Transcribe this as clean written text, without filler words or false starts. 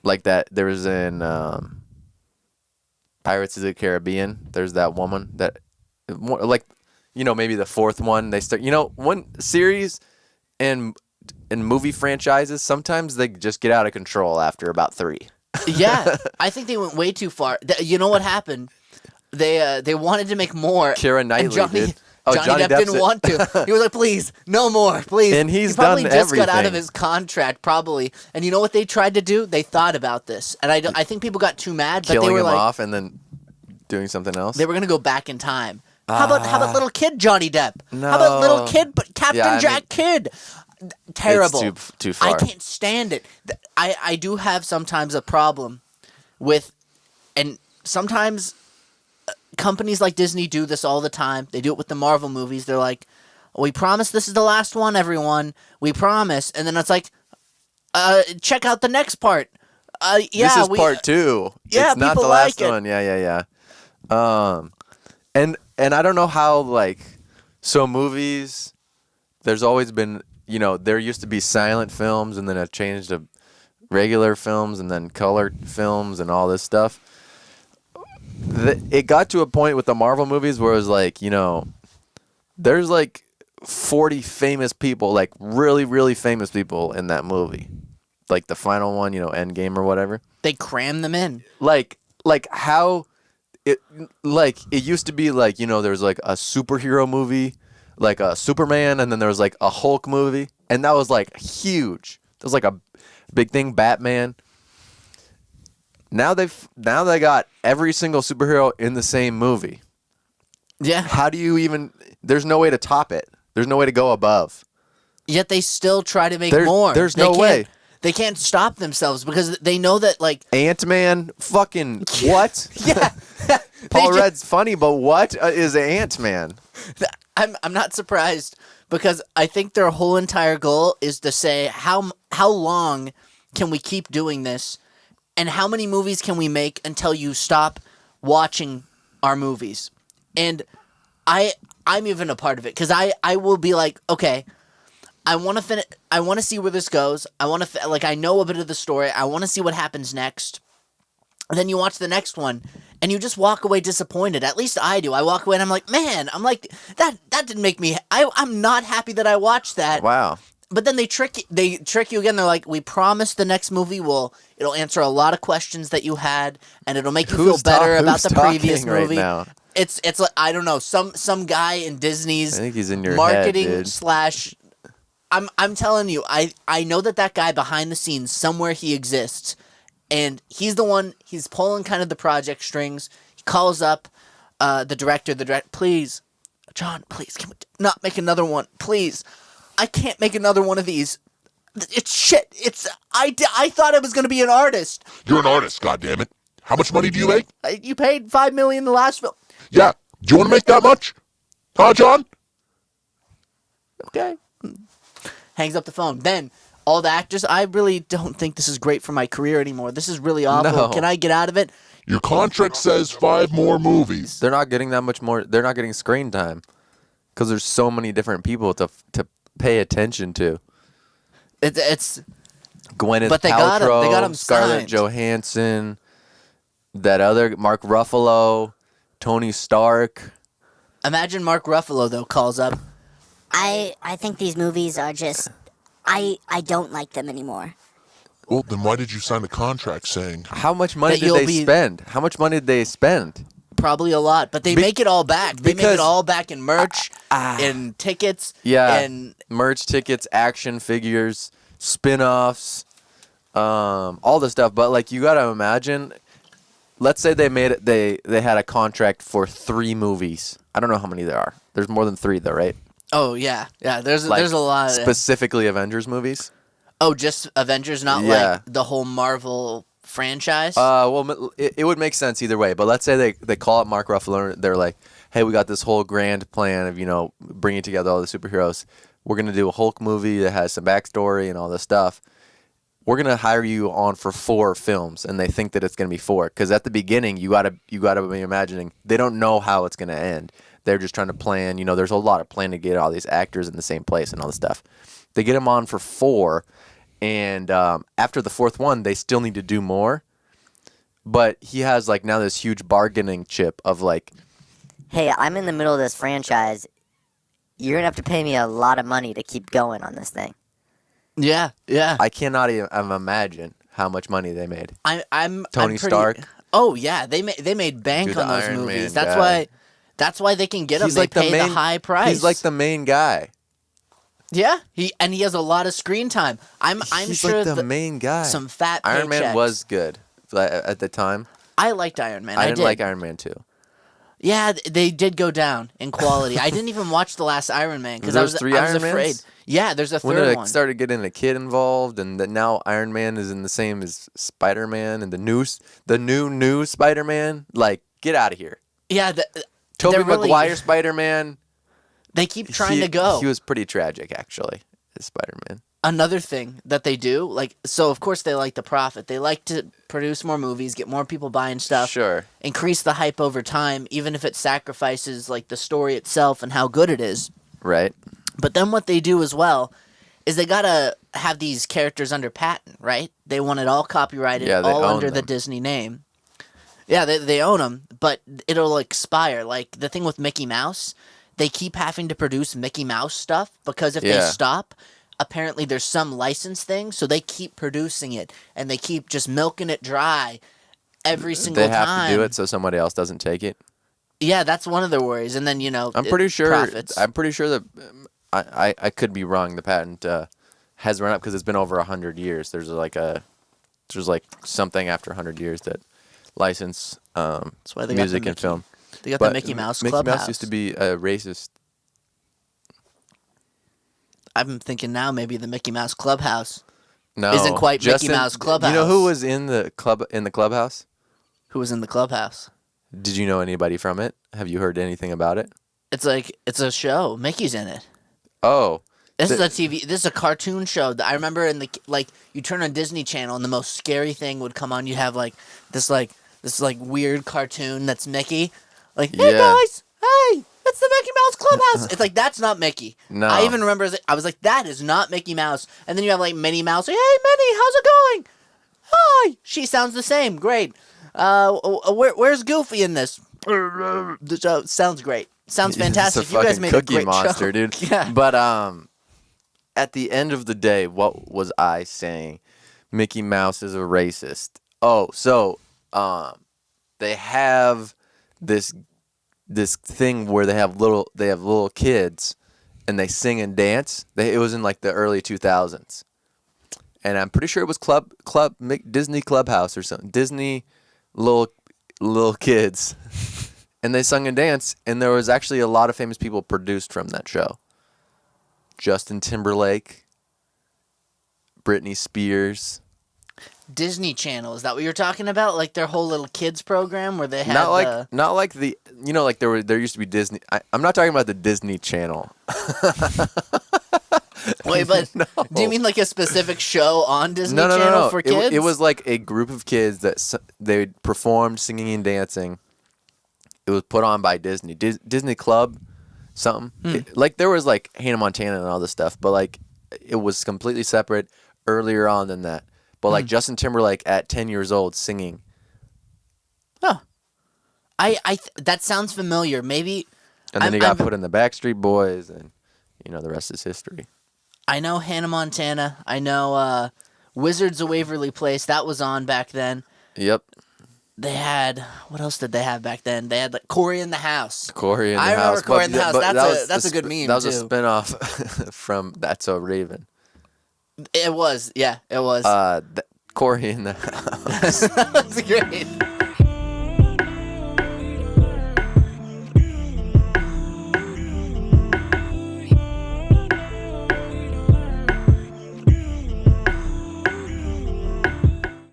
Like that. There was in Pirates of the Caribbean. There's that woman that, like, maybe the fourth one they start. One series and in movie franchises, sometimes they just get out of control after about 3. Yeah, I think they went way too far. You know what happened? They wanted to make more. Keira Knightley did. Oh, Johnny Depp didn't want to. He was like, please, no more, please. And he's he probably done just everything. got out of his contract, probably. And you know what they tried to do? They thought about this. And I think people got too mad. But Killing they were him like, off and then doing something else? They were going to go back in time. How about little kid Johnny Depp? No. How about little kid, but Captain Jack Kidd? Terrible. It's too far. I can't stand it. I do have sometimes a problem with, and sometimes companies like Disney do this all the time. They do it with the Marvel movies. They're like, we promise this is the last one, everyone. We promise. And then it's like, check out the next part. This is part 2. Yeah, it's not the last one. Yeah. And I don't know how, so movies, there's always been, there used to be silent films and then it changed to regular films and then color films and all this stuff. It got to a point with the Marvel movies where it was like, there's 40 famous people, really, really famous people in that movie. Like the final one, Endgame or whatever. They cram them in. How it used to be there was a superhero movie, like a Superman, and then there was a Hulk movie, and that was huge. It was a big thing. Batman. Now they got every single superhero in the same movie. Yeah. How do you even? There's no way to top it. There's no way to go above. Yet they still try to make more. There's no way. They can't stop themselves because they know that Ant-Man, fucking what? Yeah. Paul Rudd's funny, but what is Ant-Man? I'm not surprised because I think their whole entire goal is to say how long can we keep doing this, and how many movies can we make until you stop watching our movies. And I'm even a part of it because I will be like, okay, I want to finish. I want to see where this goes. I want to I know a bit of the story. I want to see what happens next. And then you watch the next one, and you just walk away disappointed. At least I do. I walk away and I'm like, man, that didn't make me. I'm not happy that I watched that. Wow. But then they trick you again. They're like, we promise the next movie it'll answer a lot of questions that you had, and it'll make you feel better about the previous movie. Right now? It's like, I don't know, some guy in Disney's I think he's in your marketing head, dude. I'm telling you, I know that guy behind the scenes, somewhere he exists, and he's the one, he's pulling kind of the project strings. He calls up the director, please, John, please, can we not make another one? Please. I can't make another one of these. It's shit. I thought I was going to be an artist. You're an artist, goddammit. How much money do you make? You paid $5 million the last film. Yeah. Do you want to make that much? Huh, John? Okay. Hangs up the phone. Then, all the actors, I really don't think this is great for my career anymore. This is really awful. No. Can I get out of it? Your contract says 5 more movies. They're not getting that much more. They're not getting screen time because there's so many different people to pay attention to. It's Gwyneth but they Paltrow, got him Scarlett signed. Johansson, that other Mark Ruffalo, Tony Stark. Imagine Mark Ruffalo though calls up. I think these movies are just I don't like them anymore. Well, then why did you sign a contract saying... How much money That did you'll they be- spend? How much money did they spend? Probably a lot, but they make it all back. They make because- it all back in merch, in tickets, Yeah, and merch, tickets, action figures, spin-offs, all this stuff. But you gotta imagine, let's say they made it. They had a contract for 3 movies. I don't know how many there are. There's more than 3 though, right? oh yeah. There's a lot. Specifically Avengers movies. Oh, just Avengers, not Yeah. the whole Marvel franchise. Well, it would make sense either way. But let's say they call up Mark Ruffalo. And they're like, "Hey, we got this whole grand plan of bringing together all the superheroes. We're gonna do a Hulk movie that has some backstory and all this stuff. We're gonna hire you on for 4 films." And they think that it's gonna be 4 because at the beginning you gotta be imagining they don't know how it's gonna end. They're just trying to plan. There's a lot of planning to get all these actors in the same place and all this stuff. They get them on for 4. And after the fourth one, they still need to do more. But he has like now this huge bargaining chip of like, Hey, I'm in the middle of this franchise. You're gonna have to pay me a lot of money to keep going on this thing. Yeah, yeah. I cannot even imagine how much money they made. I'm Tony pretty, Stark. Oh yeah, they made bank Dude, on the those Iron movies. Man That's guy. why. That's why they can get them. He's They like the pay main- the high price. He's like the main guy. Yeah, he has a lot of screen time. I'm He's sure like the main guy. some fat Iron Man paychecks. was good at the time. I liked Iron Man. I I didn't did. like Iron Man 2. Yeah, they did go down in quality. I didn't even watch the last Iron Man because I There's was three I was Iron Mans? afraid. Yeah, there's a When third they one. started getting a kid involved, and that now Iron Man is in the same as Spider-Man, and the new Spider-Man, like, get out of here. Yeah, Tobey they're really- Maguire Spider-Man. They keep trying to go. He was pretty tragic, actually, as Spider-Man. Another thing that they do, so of course they like the profit. They like to produce more movies, get more people buying stuff, Sure. increase the hype over time, even if it sacrifices like the story itself and how good it is. Right? But then what they do as well is they gotta have these characters under patent, right? They want it all copyrighted, Yeah, they all own under the them. Disney name. Yeah, they own them, but it'll expire. Like the thing with Mickey Mouse, they keep having to produce Mickey Mouse stuff because if they Yeah. stop, apparently there's some license thing, so they keep producing it and they keep just milking it dry every single They have time. to do it so somebody else doesn't take it. Yeah, that's one of their worries. And then I'm pretty sure. profits. I'm pretty sure that I could be wrong. The patent has run up because it's been over 100 years. There's like something after 100 years that license That's why they got music the and film. They got But the Mickey Mouse Mickey Clubhouse. Mouse used to be a racist. I'm thinking now maybe the Mickey Mouse Clubhouse. No, Isn't quite Mickey Justin, Mouse Clubhouse. You know who was in the clubhouse? Who was in the clubhouse? Did you know anybody from it? Have you heard anything about it? It's a show. Mickey's in it. Oh, This is a TV. This is a cartoon show. That I remember in the you turn on Disney Channel and the most scary thing would come on. You'd have this weird cartoon that's Mickey. Like, hey Yeah. guys, hey, it's the Mickey Mouse Clubhouse. It's like that's not Mickey. No. I even remember I was like, that is not Mickey Mouse. And then you have like Minnie Mouse. Like, hey Minnie, how's it going? Hi. She sounds the same. Great. Where's Goofy in this? The show sounds great. Sounds fantastic. It's a You guys fucking made Cookie a great Monster, show. dude. Yeah. But at the end of the day, what was I saying? Mickey Mouse is a racist. Oh, so they have this thing where they have little kids and they sing and dance. It was in like the early 2000s. And I'm pretty sure it was Disney Clubhouse or something. Disney little kids. And they sung and danced, and there was actually a lot of famous people produced from that show. Justin Timberlake, Britney Spears. Disney Channel, is that what you're talking about? Like their whole little kids program where they had Not like the like there used to be Disney. I'm not talking about the Disney Channel. Wait, but No. do you mean like a specific show on Disney No. Channel for kids? It was like a group of kids that they performed singing and dancing. It was put on by Disney. Disney Club, something. Like there was like Hannah Montana and all this stuff, but like it was completely separate earlier on than that. But like Justin Timberlake at 10 years old singing. Huh. That sounds familiar. Maybe. And then he got put in the Backstreet Boys, and the rest is history. I know Hannah Montana. I know Wizards of Waverly Place. That was on back then. Yep. They had what else did they have back then? They had like Cory in the House. Cory in the I House. remember Cory in the House. but That's a good meme, That was too. a spinoff from That's So Raven. It was, yeah, it was. Cory in the House. That's great.